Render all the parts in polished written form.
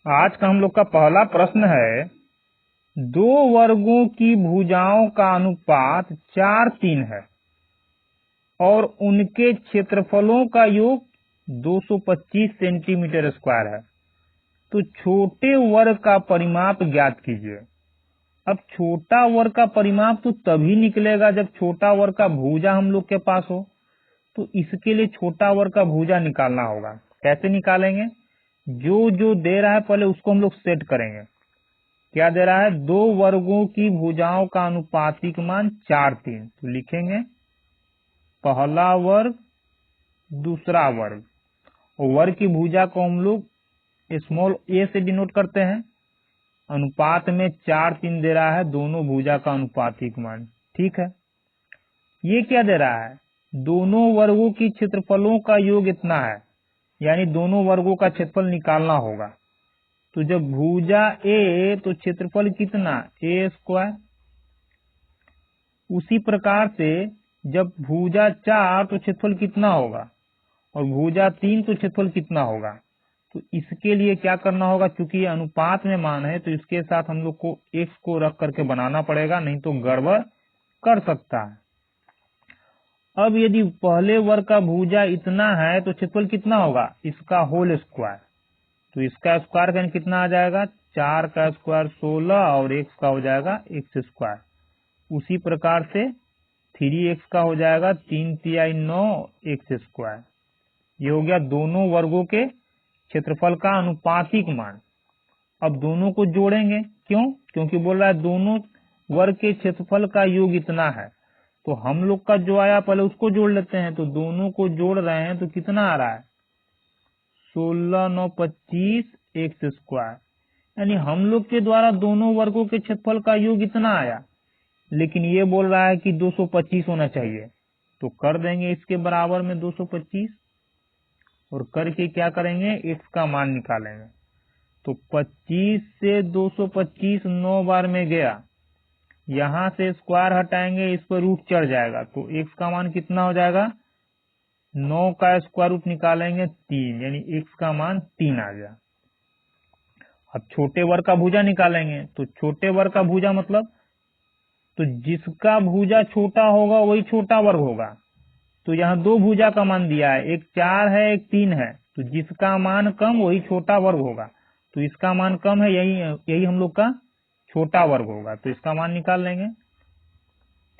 आज का हम लोग का पहला प्रश्न है, दो वर्गों की भुजाओं का अनुपात 4:3 है और उनके क्षेत्रफलों का योग 225 सेंटीमीटर स्क्वायर है, तो छोटे वर्ग का परिमाप ज्ञात कीजिए। अब छोटा वर्ग का परिमाप तो तभी निकलेगा जब छोटा वर्ग का भुजा हम लोग के पास हो, तो इसके लिए छोटा वर्ग का भुजा निकालना होगा। कैसे निकालेंगे? जो दे रहा है पहले उसको हम लोग सेट करेंगे। क्या दे रहा है? दो वर्गों की भुजाओं का अनुपातिक मान 4:3, तो लिखेंगे पहला वर्ग दूसरा वर्ग, और वर्ग की भुजा को हम लोग स्मॉल a से डिनोट करते हैं। अनुपात में 4:3 दे रहा है दोनों भुजा का अनुपातिक मान। ठीक है, ये क्या दे रहा है? दोनों वर्गों की क्षेत्रफलों का योग इतना है, यानी दोनों वर्गों का क्षेत्रफल निकालना होगा। तो जब भुजा a तो क्षेत्रफल कितना? a square. उसी प्रकार से जब भुजा 4 तो क्षेत्रफल कितना होगा, और भुजा 3 तो क्षेत्रफल कितना होगा। तो इसके लिए क्या करना होगा? क्योंकि ये अनुपात में मान है तो इसके साथ हम लोग को x को रख करके बनाना पड़ेगा, नहीं तो गड़बड़ कर सकता है। अब यदि पहले वर्ग का भुजा इतना है तो क्षेत्रफल कितना होगा? इसका होल स्क्वायर। तो इसका स्क्वायर करने कितना आ जाएगा? 4 का स्क्वायर 16 और x का हो जाएगा x स्क्वायर। उसी प्रकार से 3x का हो जाएगा 3 तिहाई 9 x स्क्वायर। ये हो गया दोनों वर्गों के क्षेत्रफल का अनुपातिक मान। अब दोनों को जोड़ेंगे। क्यों? क्योंकि बोल रहा है दोनों वर्ग के क्षेत्रफल का योग इतना है, तो हम लोग का जो आया पहले उसको जोड़ लेते हैं। तो दोनों को जोड़ रहे हैं तो कितना आ रहा है? 16 9 25 x स्क्वायर, यानी हम लोग के द्वारा दोनों वर्गों के क्षेत्रफल का योग इतना आया, लेकिन ये बोल रहा है कि 225 होना चाहिए। तो कर देंगे इसके बराबर में 225, और करके क्या करेंगे? x का मान निकालेंगे। तो 25 से 225 9 बार में गया, यहां से स्क्वायर हटाएंगे, इस पर रूट चढ़ जाएगा, तो x का मान कितना हो जाएगा? 9 का स्क्वायर रूट निकालेंगे 3, यानी x का मान 3 आ गया। अब छोटे वर्ग का भुजा निकालेंगे। तो छोटे वर्ग का भुजा मतलब, तो जिसका भुजा छोटा होगा वही छोटा वर्ग होगा। तो यहाँ दो भुजा का मान दिया है, एक 4 है एक 3 है, तो जिसका मान कम वही छोटा वर्ग होगा। तो इसका मान कम है, यही हम लोग का छोटा वर्ग होगा। तो इसका मान निकाल लेंगे।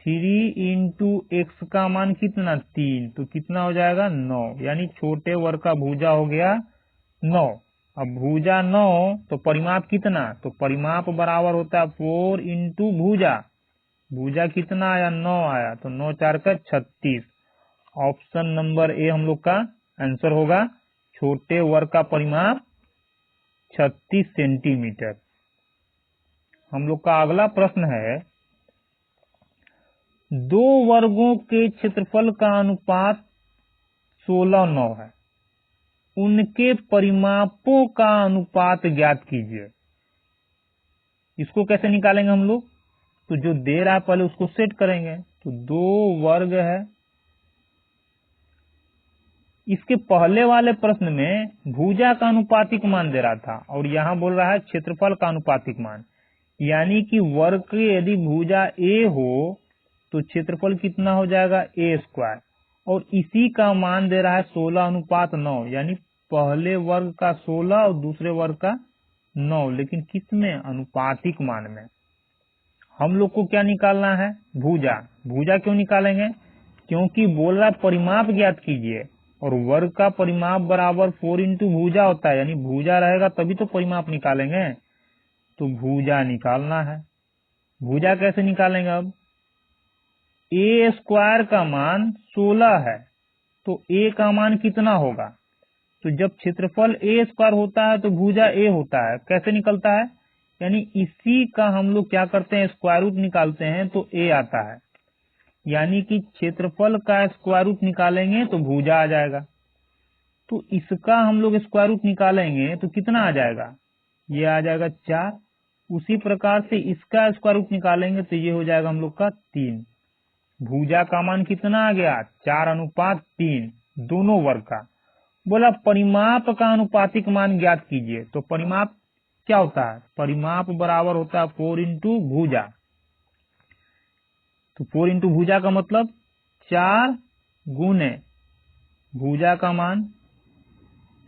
3 इंटू एक्स का मान कितना? 3, तो कितना हो जाएगा? 9, यानी छोटे वर्ग का भुजा हो गया 9। अब भुजा 9 तो परिमाप कितना? तो परिमाप बराबर होता है 4 इंटू भुजा। भुजा कितना आया? 9 आया, तो 9 4 का 36। ऑप्शन नंबर ए हम लोग का आंसर होगा। छोटे वर्ग का परिमाप 36 सेंटीमीटर। हम लोग का अगला प्रश्न है, दो वर्गों के क्षेत्रफल का अनुपात 16 9 है, उनके परिमापों का अनुपात ज्ञात कीजिए। इसको कैसे निकालेंगे हम लोग? तो जो दे रहा है पहले उसको सेट करेंगे। तो दो वर्ग है, इसके पहले वाले प्रश्न में भुजा का अनुपातिक मान दे रहा था, और यहाँ बोल रहा है क्षेत्रफल का अनुपातिक मान, यानी कि वर्ग की यदि भुजा a हो तो क्षेत्रफल कितना हो जाएगा? a square. और इसी का मान दे रहा है 16:9, यानी पहले वर्ग का 16 और दूसरे वर्ग का 9, लेकिन किस में? अनुपातिक मान में। हम लोग को क्या निकालना है? भुजा। भुजा क्यों निकालेंगे? क्योंकि बोल रहा है परिमाप ज्ञात कीजिए, और वर्ग का परिमाप बराबर 4 इंटू भुजा होता है, यानी भुजा रहेगा तभी तो परिमाप निकालेंगे। तो भुजा निकालना है। भुजा कैसे निकालेंगे? अब a स्क्वायर का मान 16 है, तो a का मान कितना होगा? तो जब क्षेत्रफल a स्क्वायर होता है तो भुजा a होता है। कैसे निकलता है? यानी इसी का हम लोग क्या करते हैं? स्क्वायर रूट निकालते हैं तो a आता है, यानी कि क्षेत्रफल का स्क्वायर रूट निकालेंगे तो भुजा आ जाएगा। तो इसका हम लोग स्क्वायर रूट निकालेंगे तो कितना आ जाएगा? ये आ जाएगा 4। उसी प्रकार से इसका स्क्वायर रूट निकालेंगे तो ये हो जाएगा हम लोग का 3। भुजा का मान कितना आ गया? 4:3 दोनों वर्ग का। बोला परिमाप का अनुपातिक मान ज्ञात कीजिए। तो परिमाप क्या होता है, परिमाप बराबर होता है 4 इंटू भुजा। तो 4 इंटू भुजा का मतलब 4 गुने भुजा का मान,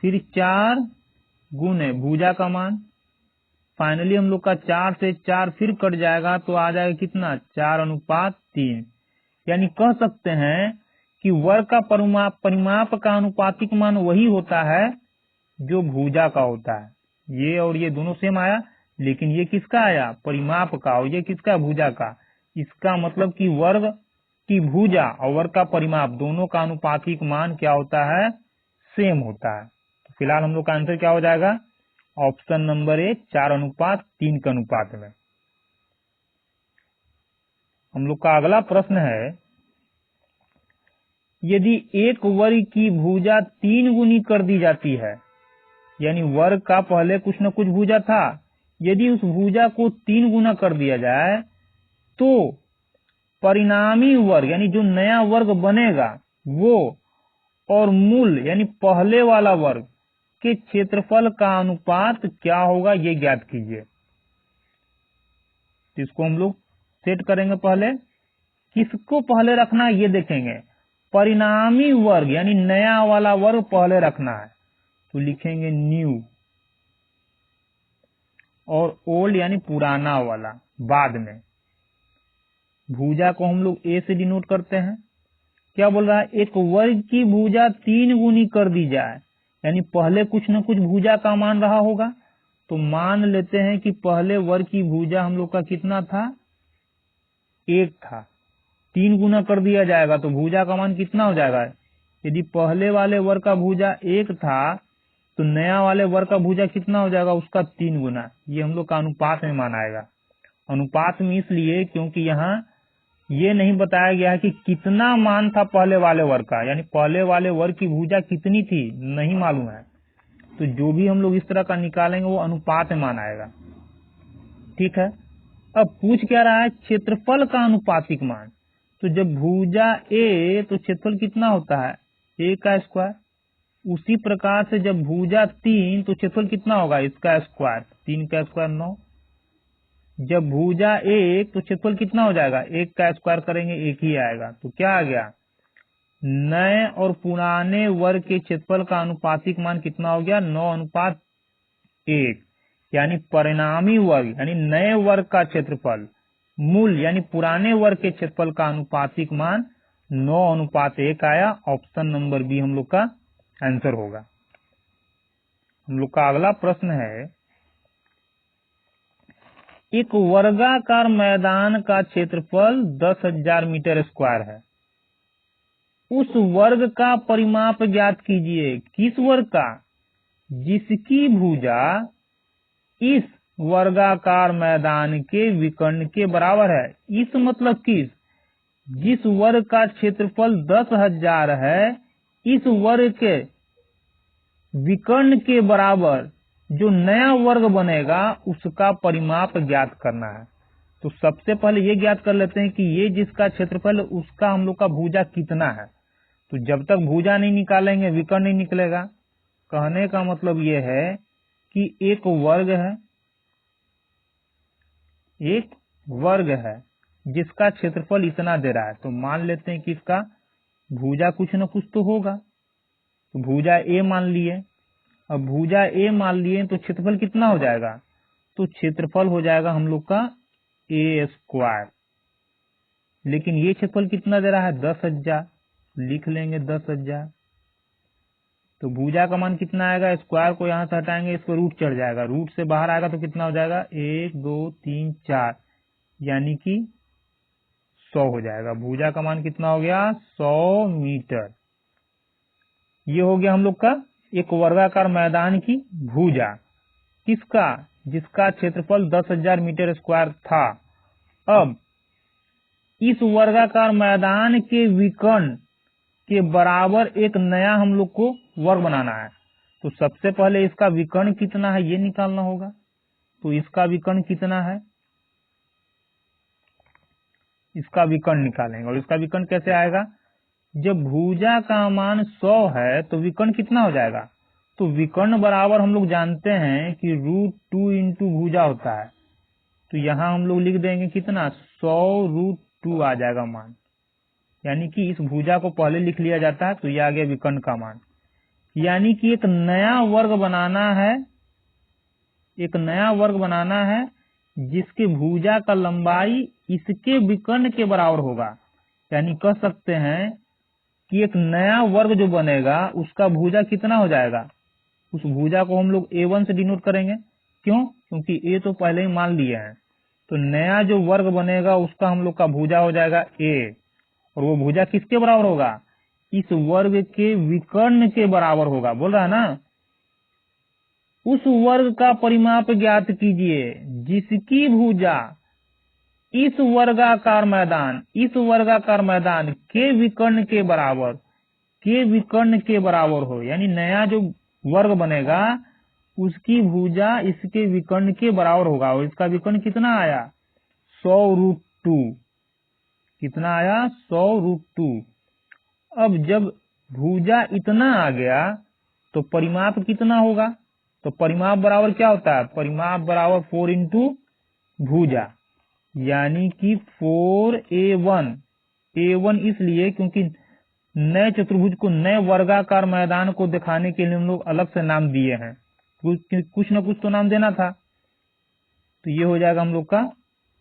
फिर 4 गुने भुजा का मान, फाइनली हम लोग का 4 से 4 फिर कट जाएगा तो आ जाएगा कितना, 4:3। यानी कह सकते हैं कि वर्ग का परिमाप का अनुपातिक मान वही होता है जो भुजा का होता है। ये और ये दोनों सेम आया, लेकिन ये किसका आया, परिमाप का, और ये किसका, भुजा का। इसका मतलब कि वर्ग की भुजा और वर्ग का परिमाप दोनों का अनुपातिक मान क्या होता है, सेम होता है। तो फिलहाल हम लोग का आंसर क्या हो जाएगा, ऑप्शन नंबर ए 4:3 के अनुपात में। हम लोग का अगला प्रश्न है, यदि एक वर्ग की भुजा 3 गुनी कर दी जाती है, यानी वर्ग का पहले कुछ न कुछ भुजा था, यदि उस भुजा को 3 गुना कर दिया जाए तो परिणामी वर्ग यानी जो नया वर्ग बनेगा वो और मूल यानी पहले वाला वर्ग के क्षेत्रफल का अनुपात क्या होगा, ये ज्ञात कीजिए। तो इसको हम लोग सेट करेंगे। पहले किसको पहले रखना है ये देखेंगे, परिणामी वर्ग यानी नया वाला वर्ग पहले रखना है, तो लिखेंगे न्यू, और ओल्ड यानी पुराना वाला बाद में। भुजा को हम लोग ए से डिनोट करते हैं। क्या बोल रहा है, एक वर्ग की भुजा 3 गुनी कर दी जाए, यानी पहले कुछ न कुछ भुजा का मान रहा होगा। तो मान लेते हैं कि पहले वर्ग की भुजा हम लोग का कितना था, 1 था, 3 गुना कर दिया जाएगा तो भुजा का मान कितना हो जाएगा। यदि पहले वाले वर्ग का भुजा 1 था तो नया वाले वर्ग का भुजा कितना हो जाएगा, उसका 3 गुना। ये हम लोग का अनुपात में मान आएगा। अनुपात में इसलिए क्योंकि यहाँ ये नहीं बताया गया है कि कितना मान था पहले वाले वर्ग का, यानी पहले वाले वर्ग की भुजा कितनी थी नहीं मालूम है। तो जो भी हम लोग इस तरह का निकालेंगे वो अनुपात में मान आएगा। ठीक है, अब पूछ क्या रहा है, क्षेत्रफल का अनुपातिक मान। तो जब भुजा ए तो क्षेत्रफल कितना होता है, ए का स्क्वायर। उसी प्रकार से जब भुजा 3 तो क्षेत्रफल कितना होगा, इसका स्क्वायर, 3 का स्क्वायर 9। जब भुजा 1 तो क्षेत्रफल कितना हो जाएगा, 1 का स्क्वायर करेंगे 1 ही आएगा। तो क्या आ गया, नए और पुराने वर्ग के क्षेत्रफल का अनुपातिक मान कितना हो गया, 9:1। यानी परिणामी वर्ग यानी नए वर्ग का क्षेत्रफल मूल यानी पुराने वर्ग के क्षेत्रफल का अनुपातिक मान 9:1 आया। ऑप्शन नंबर बी हम लोग का आंसर होगा। हम लोग का अगला प्रश्न है, एक वर्गाकार मैदान का क्षेत्रफल 10,000 मीटर स्क्वायर है। उस वर्ग का परिमाप ज्ञात कीजिए। किस वर्ग का, जिसकी भुजा इस वर्गाकार मैदान के विकर्ण के बराबर है। इस मतलब किस, जिस वर्ग का क्षेत्रफल 10,000 है, इस वर्ग के विकर्ण के बराबर जो नया वर्ग बनेगा उसका परिमाप ज्ञात करना है। तो सबसे पहले ये ज्ञात कर लेते हैं कि ये जिसका क्षेत्रफल उसका हम लोग का भुजा कितना है। तो जब तक भुजा नहीं निकालेंगे विकर्ण नहीं निकलेगा। कहने का मतलब ये है कि एक वर्ग है जिसका क्षेत्रफल इतना दे रहा है, तो मान लेते हैं कि इसका भुजा कुछ न कुछ तो होगा। तो भुजा ए मान लिए, अब भुजा ए मान लिए तो क्षेत्रफल कितना हो जाएगा, तो क्षेत्रफल हो जाएगा हम लोग का ए स्क्वायर। लेकिन ये क्षेत्रफल कितना दे रहा है, 10,000, लिख लेंगे 10,000। तो भुजा का मान कितना आएगा, स्क्वायर को यहाँ से हटाएंगे, इसको रूट चढ़ जाएगा, रूट से बाहर आएगा तो कितना हो जाएगा, 1 2 3 4, यानी कि 100 हो जाएगा। भुजा का मान कितना हो गया, 100 मीटर। ये हो गया हम लोग का एक वर्गाकार मैदान की भुजा, किसका, जिसका क्षेत्रफल 10,000 मीटर स्क्वायर था। अब इस वर्गाकार मैदान के विकर्ण के बराबर एक नया हम लोग को वर्ग बनाना है। तो सबसे पहले इसका विकर्ण कितना है ये निकालना होगा। तो इसका विकर्ण कितना है, इसका विकर्ण निकालेंगे। और इसका विकर्ण कैसे आएगा, जब भुजा का मान 100 है तो विकर्ण कितना हो जाएगा, तो विकर्ण बराबर हम लोग जानते हैं कि √2 इंटू भुजा होता है। तो यहाँ हम लोग लिख देंगे कितना, 100√2 आ जाएगा मान। यानी कि इस भुजा को पहले लिख लिया जाता है, तो यह आ गया विकर्ण का मान। यानी कि एक नया वर्ग बनाना है जिसके भुजा का लंबाई इसके विकर्ण के बराबर होगा। यानी कह सकते हैं कि एक नया वर्ग जो बनेगा उसका भुजा कितना हो जाएगा, उस भुजा को हम लोग A1 से डिनोट करेंगे। क्यों? क्योंकि A तो पहले ही मान लिए हैं। तो नया जो वर्ग बनेगा उसका हम लोग का भुजा हो जाएगा A, और वो भुजा किसके बराबर होगा, इस वर्ग के विकर्ण के बराबर होगा। बोल रहा है ना, उस वर्ग का परिमाप ज्ञात कीजिए जिसकी भुजा इस वर्गाकार मैदान के विकर्ण के बराबर हो। यानी नया जो वर्ग बनेगा उसकी भुजा इसके विकर्ण के बराबर होगा। और इसका विकर्ण कितना आया, 100√2। कितना आया, 100√2। अब जब भुजा इतना आ गया तो परिमाप कितना होगा, तो परिमाप बराबर क्या होता है, परिमाप बराबर 4 इंटू भुजा, यानी कि 4A1। A1 इसलिए क्योंकि नए चतुर्भुज को, नए वर्गाकार मैदान को दिखाने के लिए हम लोग अलग से नाम दिए हैं। कुछ न कुछ तो नाम देना था। तो ये हो जाएगा हम लोग का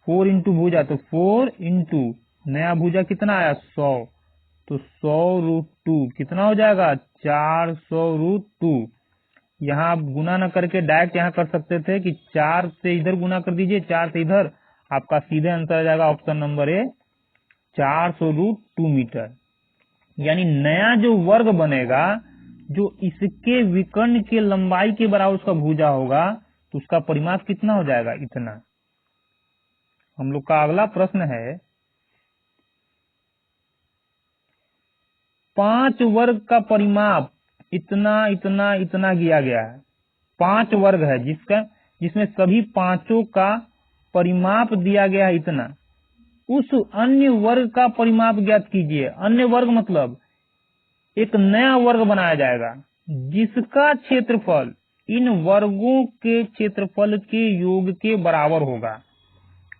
4 इंटू भुजा, तो 4 इंटू नया भुजा कितना आया, 100। तो 100√2 कितना हो जाएगा, 400√2। यहाँ आप गुना न करके डायरेक्ट यहाँ कर सकते थे कि 4 से इधर गुना कर दीजिए, 4 से इधर, आपका सीधे आंसर आ जाएगा ऑप्शन नंबर ए, 400√2 मीटर। यानी नया जो वर्ग बनेगा जो इसके विकर्ण के लंबाई के बराबर उसका भुजा होगा, तो उसका परिमाप कितना हो जाएगा, इतना। हम लोग का अगला प्रश्न है, 5 वर्ग का परिमाप इतना किया गया है। 5 वर्ग है जिसमें सभी पांचों का परिमाप दिया गया है इतना। उस अन्य वर्ग का परिमाप ज्ञात कीजिए। अन्य वर्ग मतलब एक नया वर्ग बनाया जाएगा जिसका क्षेत्रफल इन वर्गों के क्षेत्रफल के योग के बराबर होगा।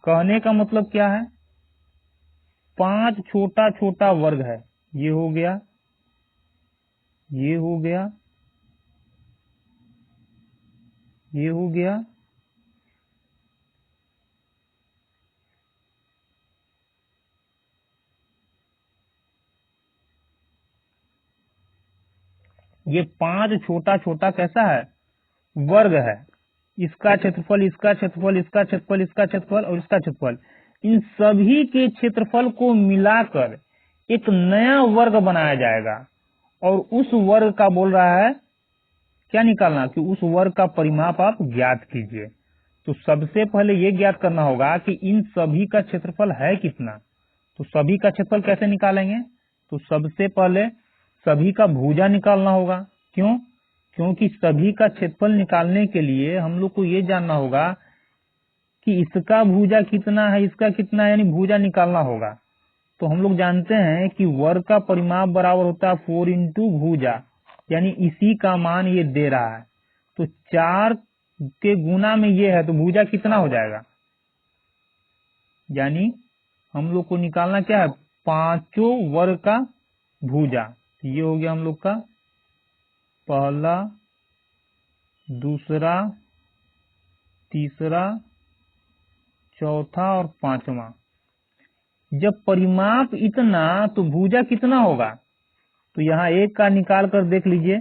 कहने का मतलब क्या है, 5 छोटा छोटा वर्ग है, ये हो गया, ये हो गया, ये हो गया, ये 5 छोटा छोटा कैसा है, वर्ग है। इसका क्षेत्रफल, इसका क्षेत्रफल, इसका क्षेत्रफल, इसका क्षेत्रफल और इसका क्षेत्रफल, इन सभी के क्षेत्रफल को मिलाकर एक नया वर्ग बनाया जाएगा। और उस वर्ग का बोल रहा है क्या निकालना, कि उस वर्ग का परिमाप आप ज्ञात कीजिए। तो सबसे पहले ये ज्ञात करना होगा कि इन सभी का क्षेत्रफल है कितना। तो सभी का क्षेत्रफल कैसे निकालेंगे, तो सबसे पहले सभी का भुजा निकालना होगा। क्यों? क्योंकि सभी का क्षेत्रफल निकालने के लिए हम लोग को ये जानना होगा कि इसका भुजा कितना है, इसका कितना है, यानी भुजा निकालना होगा। तो हम लोग जानते हैं कि वर्ग का परिमाप बराबर होता है 4 इंटू भुजा, यानी इसी का मान ये दे रहा है। तो 4 के गुना में ये है, तो भुजा कितना हो जाएगा, यानी हम लोग को निकालना क्या है, पांचों वर्ग का भुजा। ये हो गया हम लोग का पहला, दूसरा, तीसरा, चौथा और पांचवा। जब परिमाप इतना तो भुजा कितना होगा, तो यहाँ एक का निकाल कर देख लीजिए,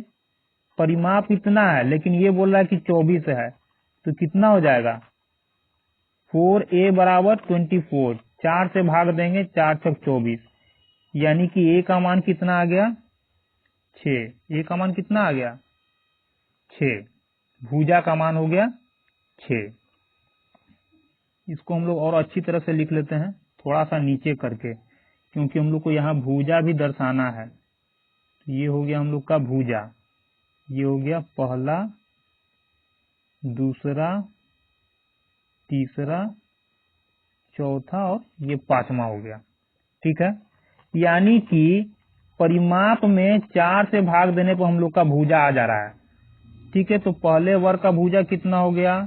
परिमाप इतना है लेकिन ये बोल रहा है कि 24 है, तो कितना हो जाएगा, 4A बराबर 24, 4 से भाग देंगे, 4 छक 24, यानी कि A का मान कितना आ गया, 6। A का मान कितना आ गया, 6। भुजा का मान हो गया 6। इसको हम लोग और अच्छी तरह से लिख लेते हैं, थोड़ा सा नीचे करके, क्योंकि हम लोग को यहाँ भुजा भी दर्शाना है। तो ये हो गया हम लोग का भुजा, ये हो गया पहला, दूसरा, तीसरा, चौथा और ये पांचवा हो गया। ठीक है, यानी कि परिमाप में 4 से भाग देने पर हम लोग का भुजा आ जा रहा है। ठीक है, तो पहले वर्ग का भुजा कितना हो गया,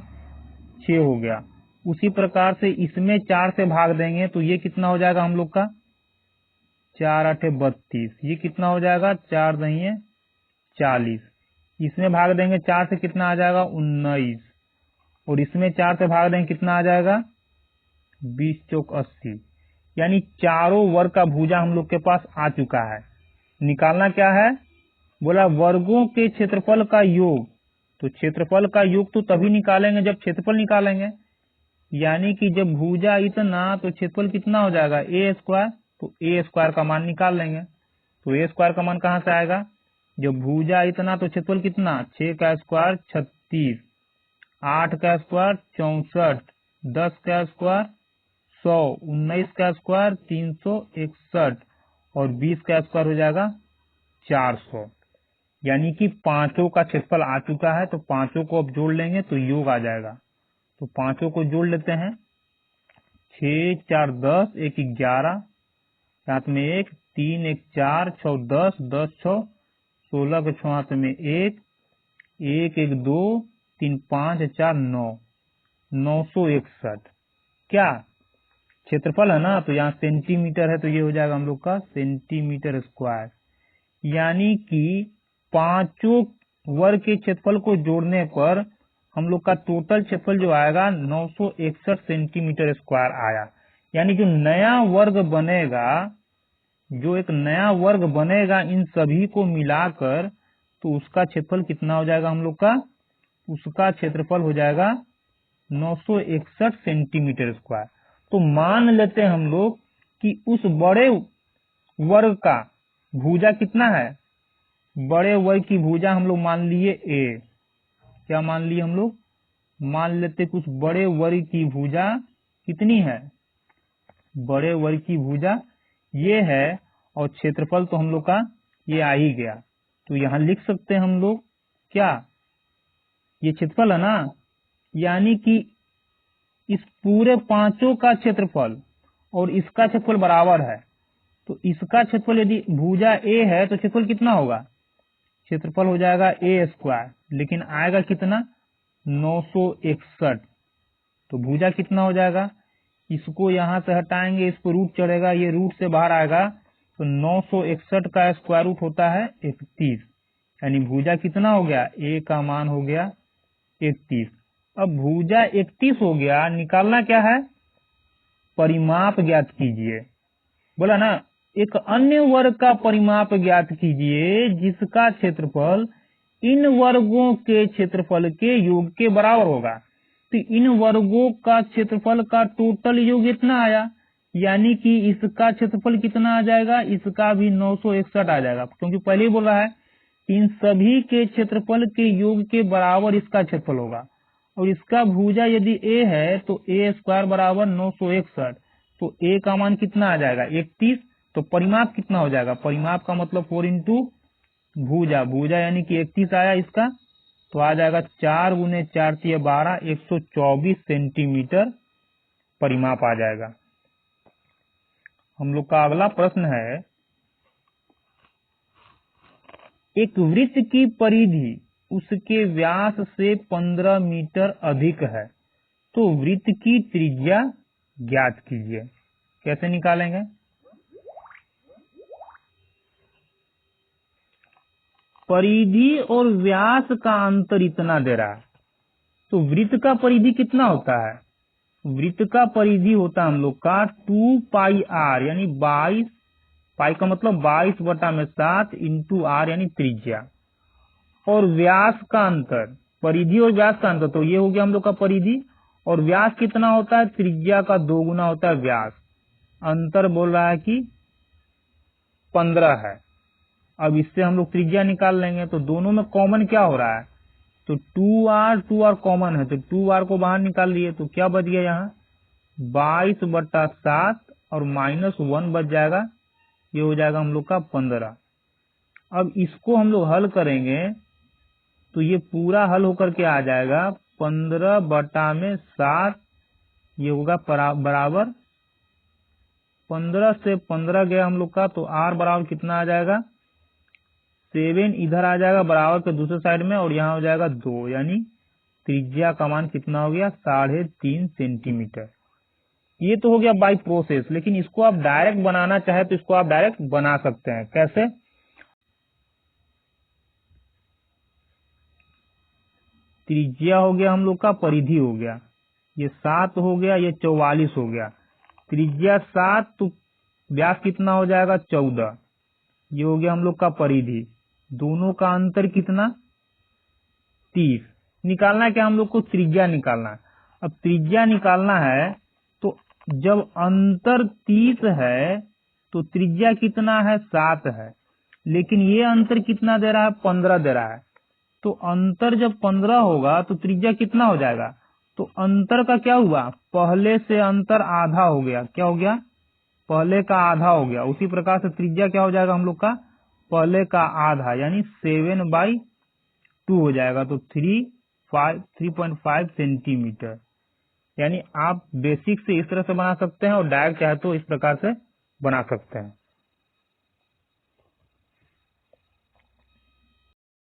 6 हो गया। उसी प्रकार से इसमें 4 से भाग देंगे तो ये कितना हो जाएगा हम लोग का, 4 8 32। ये कितना हो जाएगा, 4 नहीं 40। इसमें भाग देंगे 4 से कितना आ जाएगा, 19। और इसमें 4 से भाग देंगे कितना आ जाएगा, 20 चौक 80। यानी चारों वर्ग का भुजा हम लोग के पास आ चुका है। निकालना क्या है, बोला वर्गों के क्षेत्रफल का योग। तो क्षेत्रफल का योग तो तभी निकालेंगे जब क्षेत्रफल निकालेंगे। यानी कि जब भुजा इतना तो क्षेत्रफल कितना हो जाएगा, ए स्क्वायर। तो ए स्क्वायर का मान निकाल लेंगे। तो ए स्क्वायर का मान कहाँ से आएगा, जब भुजा इतना तो क्षेत्रफल कितना, 6 का स्क्वायर 36, 8 का स्क्वायर 64, 10 का स्क्वायर 100, 19 का स्क्वायर 361 और 20 का स्क्वायर हो जाएगा 400। यानी कि पांचों का क्षेत्रफल आ चुका है। तो पांचों को अब जोड़ लेंगे तो योग आ जाएगा। तो पांचों को जोड़ लेते हैं, 6 4 10, 1 11, साथ में 1 3 1 4 6 10, 10 6 16 के 6 हाथ में 1 1 1 2 3 5 4 9, 961। क्या क्षेत्रफल है ना, तो यहाँ सेंटीमीटर है तो ये हो जाएगा हम लोग का सेंटीमीटर स्क्वायर। यानी कि पांचों वर्ग के क्षेत्रफल को जोड़ने पर हम लोग का टोटल क्षेत्रफल जो आएगा 961 सेंटीमीटर स्क्वायर आया। यानी जो नया वर्ग बनेगा, जो एक नया वर्ग बनेगा इन सभी को मिलाकर, तो उसका क्षेत्रफल कितना हो जाएगा हम लोग का, उसका क्षेत्रफल हो जाएगा 961 सेंटीमीटर स्क्वायर। तो मान लेते हैं हम लोग कि उस बड़े वर्ग का भुजा कितना है, बड़े वर्ग की भुजा हम लोग मान लिए ए। क्या मान लिए हम लोग, मान लेते कुछ बड़े वर्ग की भुजा कितनी है, बड़े वर्ग की भुजा ये है और क्षेत्रफल तो हम लोग का ये आ ही गया। तो यहाँ लिख सकते हैं हम लोग क्या, ये क्षेत्रफल है ना। यानी कि इस पूरे पांचों का क्षेत्रफल और इसका क्षेत्रफल बराबर है। तो इसका क्षेत्रफल यदि भुजा ए है तो क्षेत्रफल कितना होगा, क्षेत्रफल हो जाएगा ए स्क्वायर, लेकिन आएगा कितना 961। तो भुजा कितना हो जाएगा, इसको यहां से हटाएंगे, इस पर रूट चढ़ेगा, ये रूट से बाहर आएगा तो 961 का स्क्वायर रूट होता है 31। यानी भुजा कितना हो गया, ए का मान हो गया 31। अब भुजा 31 हो गया, निकालना क्या है, परिमाप ज्ञात कीजिए। बोला ना, एक अन्य वर्ग का परिमाप ज्ञात कीजिए जिसका क्षेत्रफल इन वर्गों के क्षेत्रफल के योग के बराबर होगा। तो इन वर्गों का क्षेत्रफल का टोटल योग इतना आया, यानी कि इसका क्षेत्रफल कितना आ जाएगा, इसका भी 961 आ जाएगा, क्योंकि पहले ही बोला है इन सभी के क्षेत्रफल के योग के बराबर इसका क्षेत्रफल होगा। और इसका भुजा यदि ए है तो ए स्क्वायर बराबर 961। तो ए का मान कितना आ जाएगा 31। तो परिमाप कितना हो जाएगा, परिमाप का मतलब 4 इंटू भुजा, भुजा यानी कि 31 आया इसका, तो आ जाएगा 4 गुने 4 × 12, 124 सेंटीमीटर परिमाप आ जाएगा। हम लोग का अगला प्रश्न है, एक वृत्त की परिधि उसके व्यास से 15 मीटर अधिक है, तो वृत्त की त्रिज्या ज्ञात कीजिए। कैसे निकालेंगे, परिधि और व्यास का अंतर इतना दे रहा है, तो वृत्त का परिधि कितना होता है, वृत्त का परिधि होता है हम लोग का 2 पाई आर, यानी 22 पाई का मतलब 22/7 इंटू आर यानी त्रिज्या। और व्यास का अंतर, परिधि और व्यास का अंतर, तो ये हो गया हम लोग का परिधि, और व्यास कितना होता है, त्रिज्या का 2 गुना होता है व्यास। अंतर बोल रहा है कि 15 है। अब इससे हम लोग त्रिज्या निकाल लेंगे, तो दोनों में कॉमन क्या हो रहा है, तो 2r कॉमन है, तो 2r को बाहर निकाल लिए, तो क्या बच गया यहाँ 22/7 और -1 बच जाएगा, ये हो जाएगा हम लोग का 15। अब इसको हम लोग हल करेंगे तो ये पूरा हल होकर के आ जाएगा 15/7, ये होगा बराबर 15 से 15 गया हम लोग का, तो r बराबर कितना आ जाएगा 7 इधर आ जाएगा बराबर के दूसरे साइड में और यहाँ हो जाएगा 2, यानी त्रिज्या का मान कितना हो गया 3.5 सेंटीमीटर। ये तो हो गया बाय प्रोसेस, लेकिन इसको आप डायरेक्ट बनाना चाहे तो इसको आप डायरेक्ट बना सकते हैं। कैसे? त्रिज्या हो गया हम लोग का, परिधि हो गया, ये 7 हो गया, ये 44 हो गया। त्रिज्या 7 तो व्यास कितना हो जाएगा 14, ये हो गया हम लोग का परिधि। दोनों का अंतर कितना 30। निकालना है क्या हम लोग को? त्रिज्या निकालना है। अब त्रिज्या निकालना है तो जब अंतर 30 है तो त्रिज्या कितना है 7 है, लेकिन ये अंतर कितना दे रहा है 15 दे रहा है। तो अंतर जब 15 होगा तो त्रिज्या कितना हो जाएगा? तो अंतर का क्या हुआ? पहले से अंतर आधा हो गया। क्या हो गया? पहले का आधा हो गया। उसी प्रकार से त्रिज्या क्या हो जाएगा हम लोग का? पहले का आधा, यानी 7/2 हो जाएगा। तो 3.5 सेंटीमीटर। यानी आप बेसिक से इस तरह से बना सकते हैं और डायरेक्ट चाहे तो इस प्रकार से बना सकते हैं।